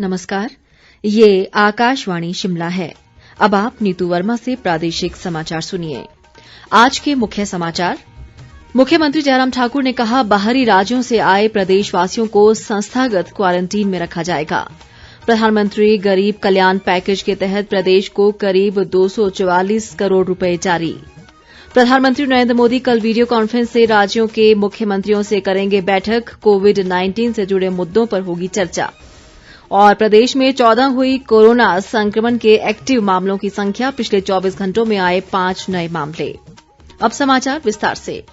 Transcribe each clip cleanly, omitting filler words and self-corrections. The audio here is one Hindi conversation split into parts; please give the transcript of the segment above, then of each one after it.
नमस्कार, ये आकाशवाणी शिमला है। अब आप नीतू वर्मा से प्रादेशिक समाचार सुनिए। आज के मुख्य समाचार। मुख्यमंत्री जयराम ठाकुर ने कहा, बाहरी राज्यों से आए प्रदेशवासियों को संस्थागत क्वारंटीन में रखा जाएगा। प्रधानमंत्री गरीब कल्याण पैकेज के तहत प्रदेश को करीब 244 करोड़ रुपए जारी। प्रधानमंत्री नरेंद्र मोदी कल वीडियो कॉन्फ्रेंस से राज्यों के मुख्यमंत्रियों से करेंगे बैठक। कोविड-19 से जुड़े मुद्दों पर होगी चर्चा। और प्रदेश में 14 हुई कोरोना संक्रमण के एक्टिव मामलों की संख्या। पिछले 24 घंटों में आए 5 नए मामले। अब समाचार विस्तार से।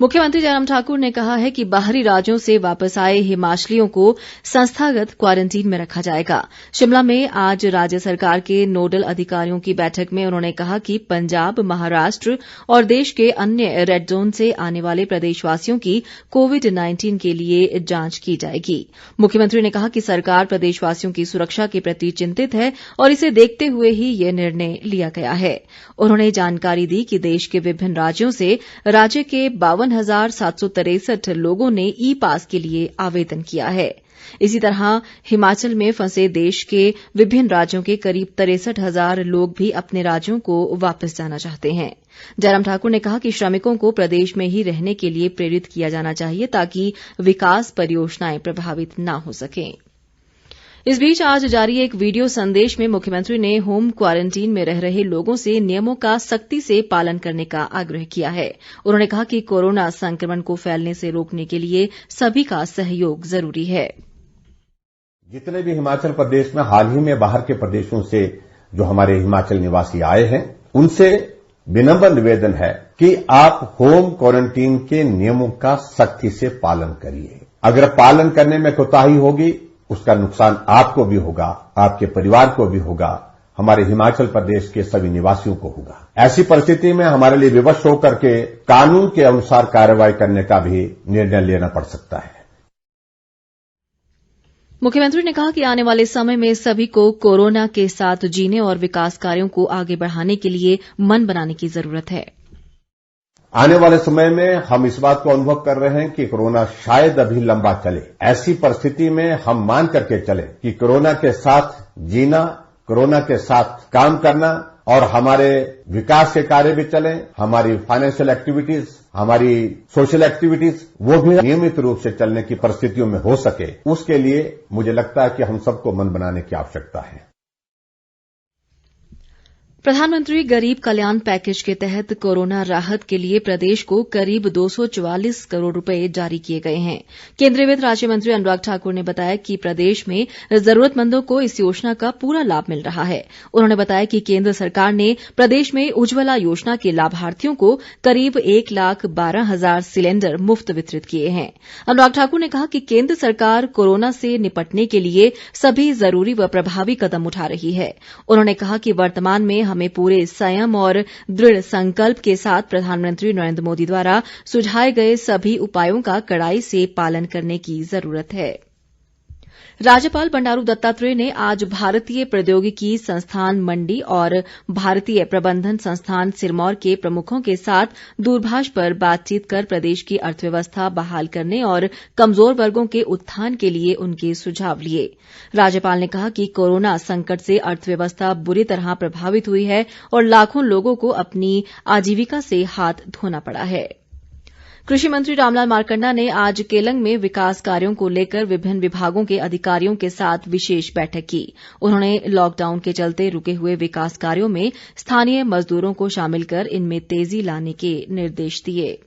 मुख्यमंत्री जयराम ठाकुर ने कहा है कि बाहरी राज्यों से वापस आए हिमाचलियों को संस्थागत क्वारंटीन में रखा जाएगा। शिमला में आज राज्य सरकार के नोडल अधिकारियों की बैठक में उन्होंने कहा कि पंजाब, महाराष्ट्र और देश के अन्य रेड जोन से आने वाले प्रदेशवासियों की कोविड-19 के लिए जांच की जाएगी। मुख्यमंत्री ने कहा कि सरकार प्रदेशवासियों की सुरक्षा के प्रति चिंतित है और इसे देखते हुए ही ये निर्णय लिया गया है। उन्होंने जानकारी दी कि देश के विभिन्न राज्यों से राज्य के 52,763 लोगों ने ई पास के लिए आवेदन किया है। इसी तरह हिमाचल में फंसे देश के विभिन्न राज्यों के करीब 63,000 लोग भी अपने राज्यों को वापस जाना चाहते हैं। जयराम ठाकुर ने कहा कि श्रमिकों को प्रदेश में ही रहने के लिए प्रेरित किया जाना चाहिए ताकि विकास परियोजनाएं प्रभावित न हो सकें। इस बीच आज जारी एक वीडियो संदेश में मुख्यमंत्री ने होम क्वारंटीन में रह रहे लोगों से नियमों का सख्ती से पालन करने का आग्रह किया है। उन्होंने कहा कि कोरोना संक्रमण को फैलने से रोकने के लिए सभी का सहयोग जरूरी है। जितने भी हिमाचल प्रदेश में हाल ही में बाहर के प्रदेशों से जो हमारे हिमाचल निवासी आए हैं, उनसे विनम्र निवेदन है कि आप होम क्वारंटीन के नियमों का सख्ती से पालन करिए। अगर पालन करने में कोताही होगी, उसका नुकसान आपको भी होगा, आपके परिवार को भी होगा, हमारे हिमाचल प्रदेश के सभी निवासियों को होगा। ऐसी परिस्थिति में हमारे लिए विवश होकर के कानून के अनुसार कार्रवाई करने का भी निर्णय लेना पड़ सकता है। मुख्यमंत्री ने कहा कि आने वाले समय में सभी को कोरोना के साथ जीने और विकास कार्यों को आगे बढ़ाने के लिए मन बनाने की जरूरत है। आने वाले समय में हम इस बात को अनुभव कर रहे हैं कि कोरोना शायद अभी लंबा चले। ऐसी परिस्थिति में हम मान करके चले कि कोरोना के साथ जीना, कोरोना के साथ काम करना और हमारे विकास के कार्य भी चलें, हमारी फाइनेंशियल एक्टिविटीज, हमारी सोशल एक्टिविटीज, वो भी नियमित रूप से चलने की परिस्थितियों में हो सके, उसके लिए मुझे लगता है कि हम सबको मन बनाने की आवश्यकता है। प्रधानमंत्री गरीब कल्याण पैकेज के तहत कोरोना राहत के लिए प्रदेश को करीब 244 करोड़ रुपए जारी किए गए हैं। केंद्रीय वित्त राज्य मंत्री अनुराग ठाकुर ने बताया कि प्रदेश में जरूरतमंदों को इस योजना का पूरा लाभ मिल रहा है। उन्होंने बताया कि केंद्र सरकार ने प्रदेश में उज्ज्वला योजना के लाभार्थियों को करीब 1,12,000 सिलेंडर मुफ्त वितरित किए हैं। अनुराग ठाकुर ने कहा कि केंद्र सरकार कोरोना से निपटने के लिए सभी जरूरी व प्रभावी कदम उठा रही है। उन्होंने कहा कि वर्तमान में हमें पूरे संयम और दृढ़ संकल्प के साथ प्रधानमंत्री नरेंद्र मोदी द्वारा सुझाए गए सभी उपायों का कड़ाई से पालन करने की जरूरत है। राज्यपाल बंडारू दत्तात्रेय ने आज भारतीय प्रौद्योगिकी संस्थान मंडी और भारतीय प्रबंधन संस्थान सिरमौर के प्रमुखों के साथ दूरभाष पर बातचीत कर प्रदेश की अर्थव्यवस्था बहाल करने और कमजोर वर्गों के उत्थान के लिए उनके सुझाव लिए। राज्यपाल ने कहा कि कोरोना संकट से अर्थव्यवस्था बुरी तरह प्रभावित हुई है और लाखों लोगों को अपनी आजीविका से हाथ धोना पड़ा है। कृषि मंत्री रामलाल मारकंडा ने आज केलंग में विकास कार्यों को लेकर विभिन्न विभागों के अधिकारियों के साथ विशेष बैठक की। उन्होंने लॉकडाउन के चलते रुके हुए विकास कार्यों में स्थानीय मजदूरों को शामिल कर इनमें तेजी लाने के निर्देश दिए।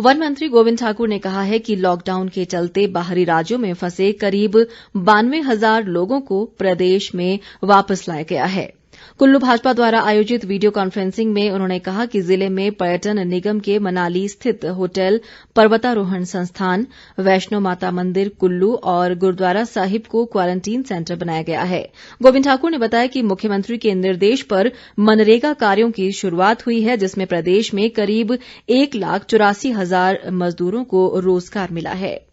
वन मंत्री गोविंद ठाकुर ने कहा है कि लॉकडाउन के चलते बाहरी राज्यों में फंसे करीब 92,000 लोगों को प्रदेश में वापस लाया गया है। कुल्लू भाजपा द्वारा आयोजित वीडियो कॉन्फ्रेंसिंग में उन्होंने कहा कि जिले में पर्यटन निगम के मनाली स्थित होटल, पर्वतारोहण संस्थान, वैष्णो माता मंदिर कुल्लू और गुरुद्वारा साहिब को क्वारंटीन सेंटर बनाया गया है। गोविंद ठाकुर ने बताया कि मुख्यमंत्री के निर्देश पर मनरेगा कार्यों की शुरूआत हुई है, जिसमें प्रदेश में करीब 1,84,000 मजदूरों को रोजगार मिला है।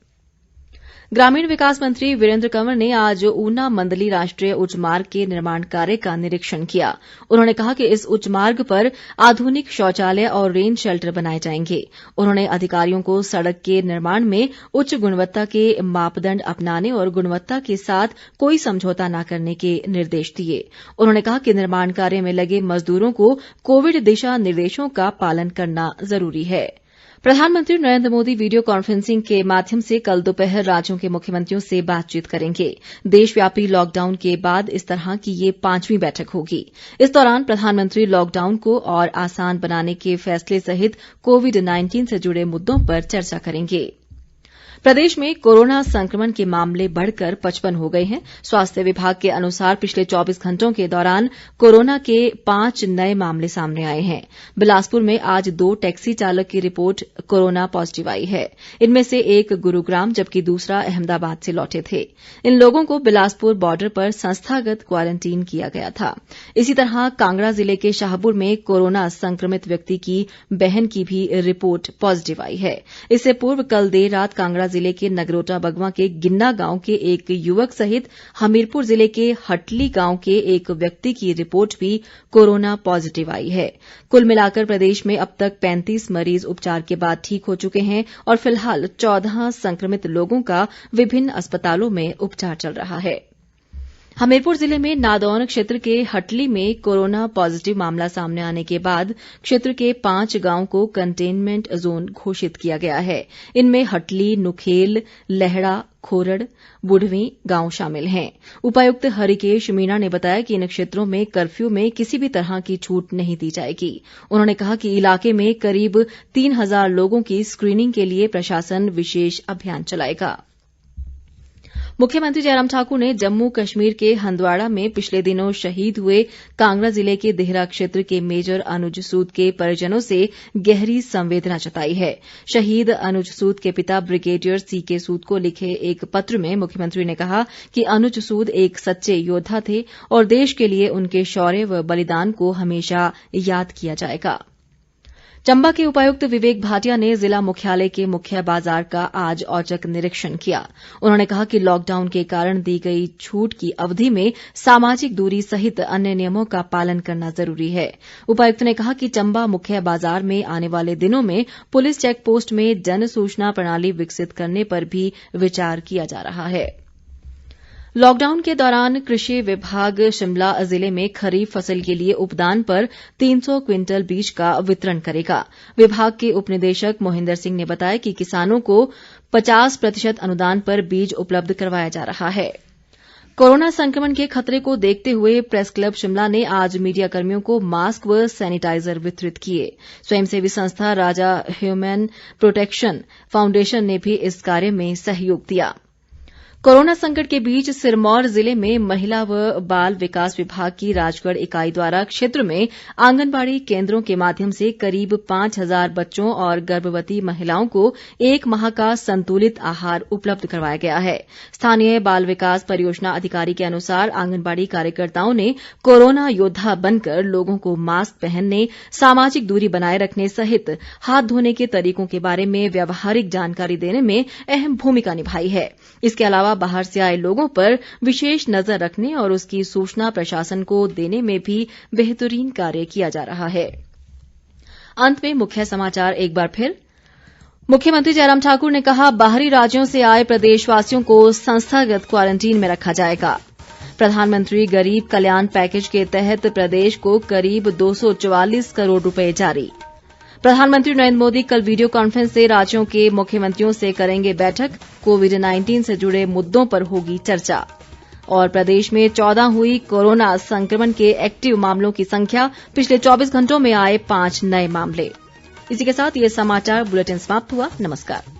ग्रामीण विकास मंत्री वीरेन्द्र कंवर ने आज ऊना मंदली राष्ट्रीय उच्च मार्ग के निर्माण कार्य का निरीक्षण किया। उन्होंने कहा कि इस उच्च मार्ग पर आधुनिक शौचालय और रेन शेल्टर बनाए जाएंगे। उन्होंने अधिकारियों को सड़क के निर्माण में उच्च गुणवत्ता के मापदंड अपनाने और गुणवत्ता के साथ कोई समझौता न करने के निर्देश दिए। उन्होंने कहा कि निर्माण कार्य में लगे मजदूरों को कोविड दिशा निर्देशों का पालन करना जरूरी है। प्रधानमंत्री नरेन्द्र मोदी वीडियो कॉन्फ्रेंसिंग के माध्यम से कल दोपहर राज्यों के मुख्यमंत्रियों से बातचीत करेंगे। देशव्यापी लॉकडाउन के बाद इस तरह की ये 5वीं बैठक होगी। इस दौरान प्रधानमंत्री लॉकडाउन को और आसान बनाने के फैसले सहित कोविड-19 से जुड़े मुद्दों पर चर्चा करेंगे। प्रदेश में कोरोना संक्रमण के मामले बढ़कर 55 हो गए हैं। स्वास्थ्य विभाग के अनुसार पिछले 24 घंटों के दौरान कोरोना के 5 नए मामले सामने आए हैं। बिलासपुर में आज 2 टैक्सी चालक की रिपोर्ट कोरोना पॉजिटिव आई है। इनमें से एक गुरुग्राम जबकि दूसरा अहमदाबाद से लौटे थे। इन लोगों को बिलासपुर बॉर्डर पर संस्थागत क्वारंटीन किया गया था। इसी तरह कांगड़ा जिले के शाहपुर में कोरोना संक्रमित व्यक्ति की बहन की भी रिपोर्ट पॉजिटिव आई है। इससे पूर्व कल देर रात कांगड़ा जिले के नगरोटा बगवां के गिन्ना गांव के एक युवक सहित हमीरपुर जिले के हटली गांव के एक व्यक्ति की रिपोर्ट भी कोरोना पॉजिटिव आई है। कुल मिलाकर प्रदेश में अब तक 35 मरीज उपचार के बाद ठीक हो चुके हैं और फिलहाल 14 संक्रमित लोगों का विभिन्न अस्पतालों में उपचार चल रहा है। हमीरपुर जिले में नादौन क्षेत्र के हटली में कोरोना पॉजिटिव मामला सामने आने के बाद क्षेत्र के 5 गांव को कंटेनमेंट जोन घोषित किया गया है। इनमें हटली, नुखेल, लहड़ा, खोरड़, बुढ़वी गांव शामिल हैं। उपायुक्त हरिकेश मीणा ने बताया कि इन क्षेत्रों में कर्फ्यू में किसी भी तरह की छूट नहीं दी जाएगी। उन्होंने कहा कि इलाके में करीब 3000 लोगों की स्क्रीनिंग के लिए प्रशासन विशेष अभियान चलाएगा। मुख्यमंत्री जयराम ठाकुर ने जम्मू कश्मीर के हंदवाड़ा में पिछले दिनों शहीद हुए कांगड़ा जिले के देहरा क्षेत्र के मेजर अनुज सूद के परिजनों से गहरी संवेदना जताई है। शहीद अनुज सूद के पिता ब्रिगेडियर सीके सूद को लिखे एक पत्र में मुख्यमंत्री ने कहा कि अनुज सूद एक सच्चे योद्धा थे और देश के लिए उनके शौर्य व बलिदान को हमेशा याद किया जाएगा। चंबा के उपायुक्त विवेक भाटिया ने जिला मुख्यालय के मुख्य बाजार का आज औचक निरीक्षण किया। उन्होंने कहा कि लॉकडाउन के कारण दी गई छूट की अवधि में सामाजिक दूरी सहित अन्य नियमों का पालन करना जरूरी है। उपायुक्त ने कहा कि चंबा मुख्य बाजार में आने वाले दिनों में पुलिस चेक पोस्ट में जन सूचना प्रणाली विकसित करने पर भी विचार किया जा रहा है। लॉकडाउन के दौरान कृषि विभाग शिमला जिले में खरीफ फसल के लिए उपदान पर 300 क्विंटल बीज का वितरण करेगा। विभाग के उपनिदेशक मोहिंदर सिंह ने बताया कि किसानों को 50% अनुदान पर बीज उपलब्ध करवाया जा रहा है। कोरोना संक्रमण के खतरे को देखते हुए प्रेस क्लब शिमला ने आज मीडिया कर्मियों को मास्क व सैनिटाइजर वितरित किए। स्वयंसेवी संस्था राजा ह्यूमन प्रोटेक्शन फाउंडेशन ने भी इस कार्य में सहयोग दिया। कोरोना संकट के बीच सिरमौर जिले में महिला व बाल विकास विभाग की राजगढ़ इकाई द्वारा क्षेत्र में आंगनबाड़ी केन्द्रों के माध्यम से करीब 5000 बच्चों और गर्भवती महिलाओं को 1 माह का संतुलित आहार उपलब्ध करवाया गया है। स्थानीय बाल विकास परियोजना अधिकारी के अनुसार आंगनबाड़ी कार्यकर्ताओं ने कोरोना योद्धा बनकर लोगों को मास्क पहनने, सामाजिक दूरी बनाए रखने सहित हाथ धोने के तरीकों के बारे में व्यावहारिक जानकारी देने में अहम भूमिका निभाई है। इसके अलावा बाहर से आए लोगों पर विशेष नजर रखने और उसकी सूचना प्रशासन को देने में भी बेहतरीन कार्य किया जा रहा है। अंत में मुख्य समाचार एक बार फिर। मुख्यमंत्री जयराम ठाकुर ने कहा, बाहरी राज्यों से आए प्रदेशवासियों को संस्थागत क्वारंटीन में रखा जाएगा। प्रधानमंत्री गरीब कल्याण पैकेज के तहत प्रदेश को करीब 244 करोड़ रुपए जारी। प्रधानमंत्री नरेन्द्र मोदी कल वीडियो कॉन्फ्रेंस से राज्यों के मुख्यमंत्रियों से करेंगे बैठक। कोविड-19 से जुड़े मुद्दों पर होगी चर्चा। और प्रदेश में 14 हुई कोरोना संक्रमण के एक्टिव मामलों की संख्या, पिछले 24 घंटों में आए 5 नए मामले। इसी के साथ ये समाचार बुलेटिन समाप्त हुआ। नमस्कार।